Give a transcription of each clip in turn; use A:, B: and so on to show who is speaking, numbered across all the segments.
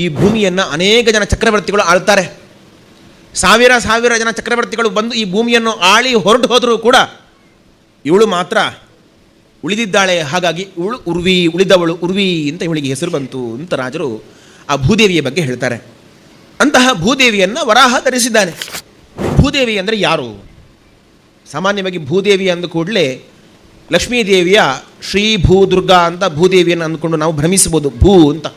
A: ಈ ಭೂಮಿಯನ್ನು ಅನೇಕ ಜನ ಚಕ್ರವರ್ತಿಗಳು ಆಳ್ತಾರೆ. ಸಾವಿರ ಸಾವಿರ ಜನ ಚಕ್ರವರ್ತಿಗಳು ಬಂದು ಈ ಭೂಮಿಯನ್ನು ಆಳಿ ಹೊರಟು ಹೋದರೂ ಕೂಡ ಇವಳು ಮಾತ್ರ ಉಳಿದಿದ್ದಾಳೆ. ಹಾಗಾಗಿ ಇವಳು ಉರ್ವಿ, ಉಳಿದವಳು ಉರ್ವಿ ಅಂತ ಇವಳಿಗೆ ಹೆಸರು ಬಂತು ಅಂತ ರಾಜರು ಆ ಭೂದೇವಿಯ ಬಗ್ಗೆ ಹೇಳ್ತಾರೆ. ಅಂತಹ ಭೂದೇವಿಯನ್ನು ವರಾಹ ಧರಿಸಿದ್ದಾನೆ. ಭೂದೇವಿ ಅಂದರೆ ಯಾರು? ಸಾಮಾನ್ಯವಾಗಿ ಭೂದೇವಿ ಅಂದ ಕೂಡಲೇ ಲಕ್ಷ್ಮೀದೇವಿಯ ಶ್ರೀ ಭೂ ದುರ್ಗಾ ಅಂತ ಭೂದೇವಿಯನ್ನು ಅಂದ್ಕೊಂಡು ನಾವು ಭ್ರಮಿಸಬಹುದು. ಭೂ ಅಂತ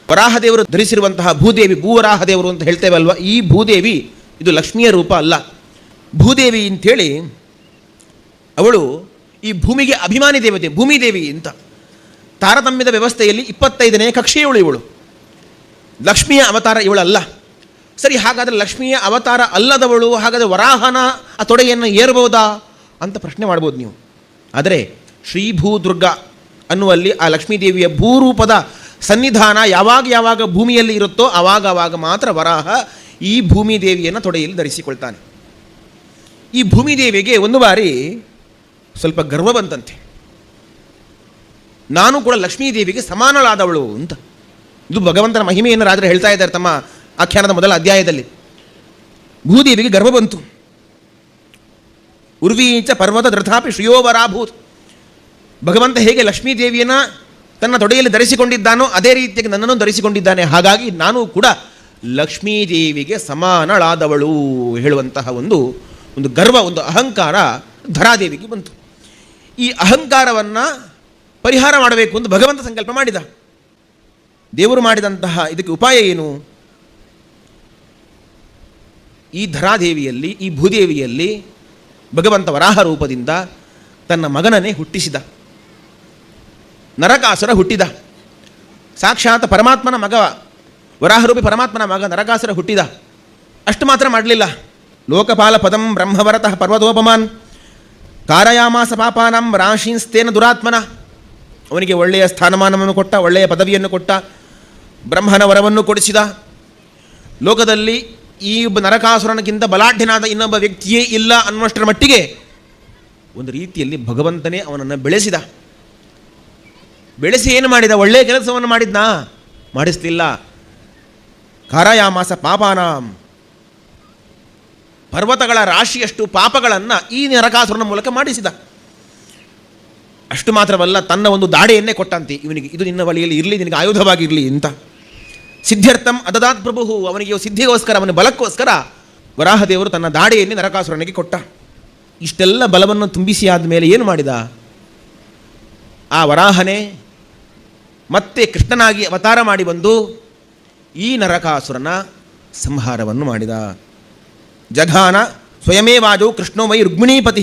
A: ವರಾಹದೇವರು ಧರಿಸಿರುವಂತಹ ಭೂದೇವಿ, ಭೂವರಾಹದೇವರು ಅಂತ ಹೇಳ್ತೇವಲ್ವ, ಈ ಭೂದೇವಿ ಇದು ಲಕ್ಷ್ಮಿಯ ರೂಪ ಅಲ್ಲ. ಭೂದೇವಿ ಅಂಥೇಳಿ ಅವಳು ಈ ಭೂಮಿಗೆ ಅಭಿಮಾನಿ ದೇವತೆ, ಭೂಮಿದೇವಿ ಅಂತ. ತಾರತಮ್ಯದ ವ್ಯವಸ್ಥೆಯಲ್ಲಿ 25ನೇ ಕಕ್ಷೆಯವಳು ಇವಳು. ಲಕ್ಷ್ಮಿಯ ಅವತಾರ ಇವಳಲ್ಲ. ಸರಿ, ಹಾಗಾದರೆ ಲಕ್ಷ್ಮಿಯ ಅವತಾರ ಅಲ್ಲದವಳು ಹಾಗಾದರೆ ವರಾಹನ ಆ ತೊಡೆಯನ್ನು ಏರಬಹುದಾ ಅಂತ ಪ್ರಶ್ನೆ ಮಾಡ್ಬೋದು ನೀವು. ಆದರೆ ಶ್ರೀಭೂ ದುರ್ಗಾ ಅನ್ನುವಲ್ಲಿ ಆ ಲಕ್ಷ್ಮೀದೇವಿಯ ಭೂರೂಪದ ಸನ್ನಿಧಾನ ಯಾವಾಗ ಯಾವಾಗ ಭೂಮಿಯಲ್ಲಿ ಇರುತ್ತೋ ಆವಾಗ ಮಾತ್ರ ವರಾಹ ಈ ಭೂಮಿ ದೇವಿಯನ್ನು ತೊಡೆಯಲ್ಲಿ ಧರಿಸಿಕೊಳ್ತಾನೆ. ಈ ಭೂಮಿದೇವಿಗೆ ಒಂದು ಬಾರಿ ಸ್ವಲ್ಪ ಗರ್ವ ಬಂತಂತೆ. ನಾನು ಕೂಡ ಲಕ್ಷ್ಮೀದೇವಿಗೆ ಸಮಾನಳಾದವಳು ಅಂತ. ಇದು ಭಗವಂತನ ಮಹಿಮೆಯನ್ನು ರಾಜರು ಹೇಳ್ತಾ ಇದ್ದಾರೆ ತಮ್ಮ ಆಖ್ಯಾನದ ಮೊದಲ ಅಧ್ಯಾಯದಲ್ಲಿ. ಭೂದೇವಿಗೆ ಗರ್ವ ಬಂತು. ಉರ್ವೀಚ ಪರ್ವತ ದೃಥಾಪಿ ಶ್ರಿಯೋವರಾಭೂತ್. ಭಗವಂತ ಹೇಗೆ ಲಕ್ಷ್ಮೀದೇವಿಯನ್ನು ತನ್ನ ತೊಡೆಯಲ್ಲಿ ಧರಿಸಿಕೊಂಡಿದ್ದಾನೋ ಅದೇ ರೀತಿಯಾಗಿ ನನ್ನನ್ನು ಧರಿಸಿಕೊಂಡಿದ್ದಾನೆ. ಹಾಗಾಗಿ ನಾನು ಕೂಡ ಲಕ್ಷ್ಮೀದೇವಿಗೆ ಸಮಾನಳಾದವಳು ಹೇಳುವಂತಹ ಒಂದು ಗರ್ವ, ಒಂದು ಅಹಂಕಾರ ಧರಾದೇವಿಗೆ ಬಂತು. ಈ ಅಹಂಕಾರವನ್ನು ಪರಿಹಾರ ಮಾಡಬೇಕು ಅಂತ ಭಗವಂತ ಸಂಕಲ್ಪ ಮಾಡಿದ. ದೇವರು ಮಾಡಿದಂತಹ ಇದಕ್ಕೆ ಉಪಾಯ ಏನು? ಈ ಧರಾದೇವಿಯಲ್ಲಿ, ಈ ಭೂದೇವಿಯಲ್ಲಿ ಭಗವಂತ ವರಾಹ ರೂಪದಿಂದ ತನ್ನ ಮಗನನ್ನೇ ಹುಟ್ಟಿಸಿದ. ನರಕಾಸುರ ಹುಟ್ಟಿದ. ಸಾಕ್ಷಾತ್ ಪರಮಾತ್ಮನ ಮಗ, ವರಾಹರೂಪಿ ಪರಮಾತ್ಮನ ಮಗ ನರಕಾಸುರ ಹುಟ್ಟಿದ. ಅಷ್ಟು ಮಾತ್ರ ಮಾಡಲಿಲ್ಲ. ಲೋಕಪಾಲ ಪದಂ ಬ್ರಹ್ಮವರತಃ ಪರ್ವತೋಪಮಾನ್ ಕಾರಯಾಮಾಸ ಪಾಪಾನಂ ರಾಶೀನ್ಸ್ತೇನ ದುರಾತ್ಮನ. ಅವನಿಗೆ ಒಳ್ಳೆಯ ಸ್ಥಾನಮಾನವನ್ನು ಕೊಟ್ಟ, ಒಳ್ಳೆಯ ಪದವಿಯನ್ನು ಕೊಟ್ಟ, ಬ್ರಹ್ಮನ ವರವನ್ನು ಕೊಡಿಸಿದ. ಲೋಕದಲ್ಲಿ ಈ ಒಬ್ಬ ನರಕಾಸುರನಿಗಿಂತ ಬಲಾಢ್ಯನಾದ ಇನ್ನೊಬ್ಬ ವ್ಯಕ್ತಿಯೇ ಇಲ್ಲ ಅನ್ನುವಷ್ಟರ ಮಟ್ಟಿಗೆ ಒಂದು ರೀತಿಯಲ್ಲಿ ಭಗವಂತನೇ ಅವನನ್ನು ಬೆಳೆಸಿದ. ಬೆಳೆಸಿ ಏನು ಮಾಡಿದ? ಒಳ್ಳೆಯ ಕೆಲಸವನ್ನು ಮಾಡಿದ್ನಾ? ಮಾಡಿಸಲಿಲ್ಲ. ಕಾರಯಾಮಾಸ ಪಾಪಾನಾಂ, ಪರ್ವತಗಳ ರಾಶಿಯಷ್ಟು ಪಾಪಗಳನ್ನು ಈ ನರಕಾಸುರನ ಮೂಲಕ ಮಾಡಿಸಿದ. ಅಷ್ಟು ಮಾತ್ರವಲ್ಲ, ತನ್ನ ಒಂದು ದಾಡೆಯನ್ನೇ ಕೊಟ್ಟಂತೆ ಇವನಿಗೆ, ಇದು ನಿನ್ನ ಬಳಿಯಲ್ಲಿ ಇರಲಿ, ನಿನಗೆ ಆಯುಧವಾಗಿರಲಿ ಅಂತ. ಸಿದ್ಧಾರ್ಥಂ ಅದದಾತ್ ಪ್ರಭು, ಅವನಿಗೆ ಸಿದ್ಧಿಗೋಸ್ಕರ, ಅವನ ಬಲಕ್ಕೋಸ್ಕರ ವರಾಹದೇವರು ತನ್ನ ದಾಡೆಯನ್ನೇ ನರಕಾಸುರನಿಗೆ ಕೊಟ್ಟ. ಇಷ್ಟೆಲ್ಲ ಬಲವನ್ನು ತುಂಬಿಸಿ ಆದಮೇಲೆ ಏನು ಮಾಡಿದ? ಆ ವರಾಹನೇ ಮತ್ತೆ ಕೃಷ್ಣನಾಗಿ ಅವತಾರ ಮಾಡಿ ಬಂದು ಈ ನರಕಾಸುರನ ಸಂಹಾರವನ್ನು ಮಾಡಿದ. ಜಘಾನ ಸ್ವಯಮೇವಾಜೌ ಕೃಷ್ಣೋ ಮೈ ರುಗ್ಮಿಣೀಪತಿ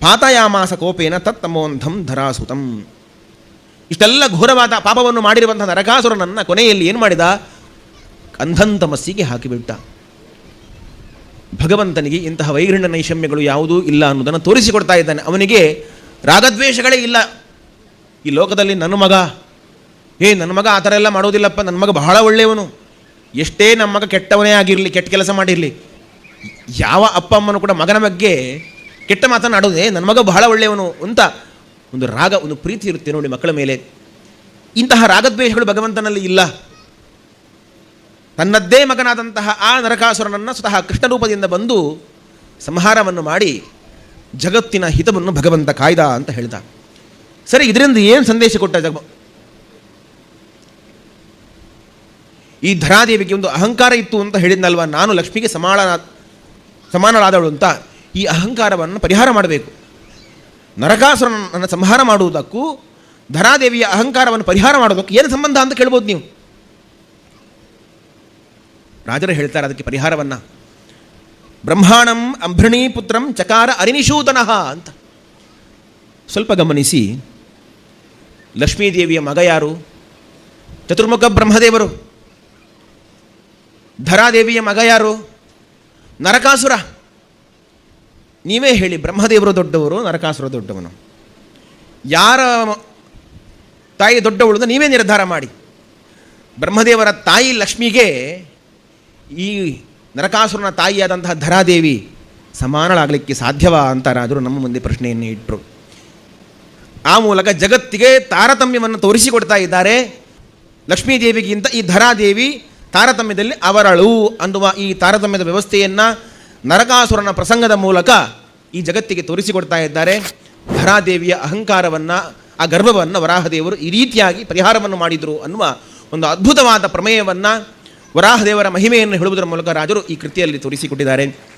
A: ಪಾತಯಾಮಾಸ ಕೋಪೇನ ತತ್ತಮೋಂಧಂ ಧರಾಸುತಂ. ಇಷ್ಟೆಲ್ಲ ಘೋರವಾದ ಪಾಪವನ್ನು ಮಾಡಿರುವಂಥ ನರಕಾಸುರನನ್ನು ಕೊನೆಯಲ್ಲಿ ಏನು ಮಾಡಿದ? ಅಂಧಂತಮಸ್ಸಿಗೆ ಹಾಕಿಬಿಟ್ಟ. ಭಗವಂತನಿಗೆ ಇಂತಹ ವೈಗೃಣ್ಯ ನೈಷಮ್ಯಗಳು ಯಾವುದೂ ಇಲ್ಲ ಅನ್ನೋದನ್ನು ತೋರಿಸಿಕೊಡ್ತಾ ಇದ್ದಾನೆ. ಅವನಿಗೆ ರಾಗದ್ವೇಷಗಳೇ ಇಲ್ಲ. ಈ ಲೋಕದಲ್ಲಿ ನನ್ನ ಮಗ ಆ ಥರ ಎಲ್ಲ ಮಾಡೋದಿಲ್ಲಪ್ಪ, ನನ್ನ ಮಗ ಬಹಳ ಒಳ್ಳೆಯವನು, ಎಷ್ಟೇ ನಮ್ಮ ಮಗ ಕೆಟ್ಟವನೇ ಆಗಿರಲಿ, ಕೆಟ್ಟ ಕೆಲಸ ಮಾಡಿರಲಿ, ಯಾವ ಅಪ್ಪ ಅಮ್ಮನೂ ಕೂಡ ಮಗನ ಬಗ್ಗೆ ಕೆಟ್ಟ ಮಾತನ್ನು ಆಡೋದೇ, ನನ್ನ ಮಗ ಬಹಳ ಒಳ್ಳೆಯವನು ಅಂತ ಒಂದು ರಾಗ, ಒಂದು ಪ್ರೀತಿ ಇರುತ್ತೆ ನೋಡಿ ಮಕ್ಕಳ ಮೇಲೆ. ಇಂತಹ ರಾಗದ್ವೇಷಗಳು ಭಗವಂತನಲ್ಲಿ ಇಲ್ಲ. ತನ್ನದ್ದೇ ಮಗನಾದಂತಹ ಆ ನರಕಾಸುರನನ್ನು ಸ್ವತಃ ಕೃಷ್ಣ ರೂಪದಿಂದ ಬಂದು ಸಂಹಾರವನ್ನು ಮಾಡಿ ಜಗತ್ತಿನ ಹಿತವನ್ನು ಭಗವಂತ ಕಾಯ್ದ ಅಂತ ಹೇಳ್ದ. ಸರಿ, ಇದರಿಂದ ಏನು ಸಂದೇಶ ಕೊಟ್ಟ? ಈ ಧರಾದೇವಿಗೆ ಒಂದು ಅಹಂಕಾರ ಇತ್ತು ಅಂತ ಹೇಳಿದ್ನಲ್ವ, ನಾನು ಲಕ್ಷ್ಮಿಗೆ ಸಮಾನಳಾದವಳು ಅಂತ. ಈ ಅಹಂಕಾರವನ್ನು ಪರಿಹಾರ ಮಾಡಬೇಕು. ನರಕಾಸುರನನ್ನು ಸಂಹಾರ ಮಾಡುವುದಕ್ಕೂ ಧರಾದೇವಿಯ ಅಹಂಕಾರವನ್ನು ಪರಿಹಾರ ಮಾಡೋದಕ್ಕೂ ಏನು ಸಂಬಂಧ ಅಂತ ಕೇಳ್ಬೋದು ನೀವು. ರಾಜರು ಹೇಳ್ತಾರೆ ಅದಕ್ಕೆ ಪರಿಹಾರವನ್ನು. ಬ್ರಹ್ಮಾಣಂ ಅಂಭೃಣೀ ಪುತ್ರಂ ಚಕಾರ ಅರಿನಿಶೂತನಃ ಅಂತ. ಸ್ವಲ್ಪ ಗಮನಿಸಿ, ಲಕ್ಷ್ಮೀದೇವಿಯ ಮಗ ಯಾರು? ಚತುರ್ಮುಖ ಬ್ರಹ್ಮದೇವರು. ಧರಾದೇವಿಯ ಮಗ ಯಾರು? ನರಕಾಸುರ. ನೀವೇ ಹೇಳಿ, ಬ್ರಹ್ಮದೇವರು ದೊಡ್ಡವರು, ನರಕಾಸುರ ದೊಡ್ಡವನು? ಯಾರ ತಾಯಿ ದೊಡ್ಡವಳು ಅಂತ ನೀವೇ ನಿರ್ಧಾರ ಮಾಡಿ. ಬ್ರಹ್ಮದೇವರ ತಾಯಿ ಲಕ್ಷ್ಮಿಗೆ ಈ ನರಕಾಸುರನ ತಾಯಿಯಾದಂತಹ ಧರಾದೇವಿ ಸಮಾನಳಾಗಲಿಕ್ಕೆ ಸಾಧ್ಯವಾ ಅಂತ ರಾಜರು ನಮ್ಮ ಮುಂದೆ ಪ್ರಶ್ನೆಯನ್ನು ಇಟ್ಟರು. ಆ ಮೂಲಕ ಜಗತ್ತಿಗೆ ತಾರತಮ್ಯವನ್ನು ತೋರಿಸಿಕೊಡ್ತಾ ಇದ್ದಾರೆ. ಲಕ್ಷ್ಮೀದೇವಿಗಿಂತ ಈ ಧರಾದೇವಿ ತಾರತಮ್ಯದಲ್ಲಿ ಅವರಳು ಅನ್ನುವ ಈ ತಾರತಮ್ಯದ ವ್ಯವಸ್ಥೆಯನ್ನು ನರಕಾಸುರನ ಪ್ರಸಂಗದ ಮೂಲಕ ಈ ಜಗತ್ತಿಗೆ ತೋರಿಸಿಕೊಡ್ತಾ ಇದ್ದಾರೆ. ಧರಾದೇವಿಯ ಅಹಂಕಾರವನ್ನು, ಆ ಗರ್ಭವನ್ನು ವರಾಹದೇವರು ಈ ರೀತಿಯಾಗಿ ಪರಿಹಾರವನ್ನು ಮಾಡಿದರು ಅನ್ನುವ ಒಂದು ಅದ್ಭುತವಾದ ಪ್ರಮೇಯವನ್ನು, ವರಾಹದೇವರ ಮಹಿಮೆಯನ್ನು ಹೇಳುವುದರ ಮೂಲಕ ರಾಜರು ಈ ಕೃತಿಯಲ್ಲಿ ತೋರಿಸಿಕೊಟ್ಟಿದ್ದಾರೆ.